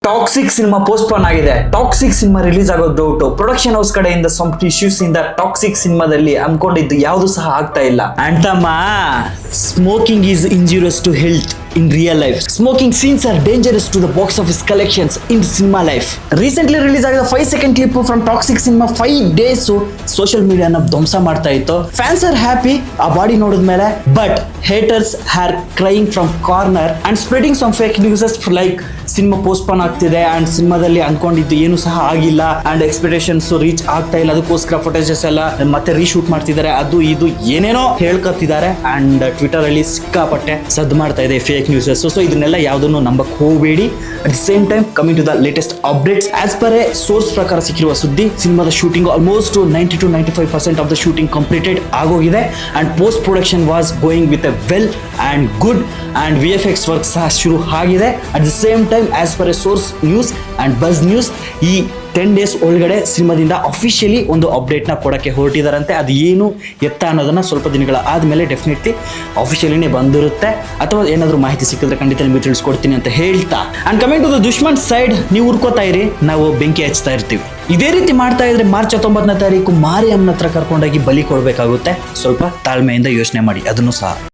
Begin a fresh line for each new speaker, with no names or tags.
Toxic cinema postpone ಆಗಿದೆ. Toxic cinema release ಆಗೋ doubt. Production house ಕಡೆಯಿಂದ ಸಮ್ ಇಶ್ಯೂಸ್ ಇಂದ ಟಾಕ್ಸಿಕ್ ಸಿನಿಮಾದಲ್ಲಿ ಅನ್ಕೊಂಡಿದ್ದು ಯಾವುದು ಸಹ ಆಗ್ತಾ ಇಲ್ಲ. ಅಂತಮ್ಮ smoking is injurious to health in real life. Smoking scenes are dangerous to the box office collections in cinema life. Recently release ಆಗಿದ 5-second clip from Toxic Cinema 5 days social ಮೀಡಿಯಾನ ಧ್ವಂಸ ಮಾಡ್ತಾ ಇತ್ತು. ಫ್ಯಾನ್ಸ್ ಆರ್ ಹ್ಯಾಪಿ ಆ body ನೋಡಿದ್ಮೇಲೆ, but haters are crying from corner and spreading some fake newses like cinema postpone ಆಗ್ತಿದೆ and ಸಿನಿಮಾದಲ್ಲಿ ಅನ್ಕೊಂಡಿದ್ದು ಏನು ಸಹ ಆಗಿಲ್ಲ ಅಂಡ್ ಎಕ್ಸ್ಪೆಕ್ಟೇಷನ್ಸ್ ರೀಚ್ ಆಗ್ತಾ ಇಲ್ಲ, ಅದಕ್ಕೋಸ್ಕರ ಫುಟೇಜಸ್ ಎಲ್ಲ ಮತ್ತೆ ರೀಶೂಟ್ ಮಾಡ್ತಿದ್ದಾರೆ, ಅದು ಇದು ಏನೇನೋ ಹೇಳ್ಕೊತಿದ್ದಾರೆ ಅಂಡ್ ಟ್ವಿಟರ್ ಅಲ್ಲಿ ಸಿಕ್ಕಾಪಟ್ಟೆ ಸದ್ದು ಮಾಡ್ತಾ ಇದೆ ಫೇಕ್ ನ್ಯೂಸಸ್. ಸೊ ಇದನ್ನೆಲ್ಲ ಯಾವುದನ್ನು ನಂಬಕ್ ಹೋಗಬೇಡಿ. At the same time coming to the latest updates, as per a source ಪ್ರಕಾರ ಸಿಕ್ಕಿರುವ ಸುದ್ದಿ, ಸಿನಿಮಾದ shooting almost 90-95% of the shooting completed ಆಗೋಗಿದೆ and post production was going with a well and good and VFX work ಸಹ ಶುರು ಆಗಿದೆ. At the same time as per a source news and buzz news, ಈ 10 days ಒಳಗಡೆ ಸಿನಿಮಾದಿಂದ officially ಒಂದು ಅಪ್ಡೇಟ್ನ ಕೊಡೋಕ್ಕೆ ಹೊರಟಿದಾರಂತೆ. ಅದು ಏನು ಎತ್ತ ಅನ್ನೋದನ್ನ ಸ್ವಲ್ಪ ದಿನಗಳ ಆದಮೇಲೆ ಡೆಫಿನೆಟ್ಲಿ ಅಫಿಷಿಯಲಿನೇ ಬಂದಿರುತ್ತೆ, ಅಥವಾ ಏನಾದರೂ ಮಾಹಿತಿ ಸಿಕ್ಕಿದ್ರೆ ಖಂಡಿತ ನಿಮಗೆ ತಿಳಿಸ್ಕೊಡ್ತೀನಿ ಅಂತ ಹೇಳ್ತಾ, ಅಂಡ್ ಕಮಿಂಗ್ ಟು ದ ದುಶ್ಮನ್ ಸೈಡ್, ನೀವು ಉರ್ಕೋತಾ ಇರಿ, ನಾವು ಬೆಂಕಿ ಹಚ್ತಾ ಇರ್ತೀವಿ. ಇದೇ ರೀತಿ ಮಾಡ್ತಾ ಇದ್ರೆ ಮಾರ್ಚ್ 19ನೇ ತಾರೀಕು ಮಾರಿಯಮ್ಮನ ಹತ್ರ ಕರ್ಕೊಂಡೋಗಿ ಬಲಿ ಕೊಡಬೇಕಾಗುತ್ತೆ. ಸ್ವಲ್ಪ ತಾಳ್ಮೆಯಿಂದ ಯೋಚನೆ ಮಾಡಿ ಅದನ್ನು ಸಹ.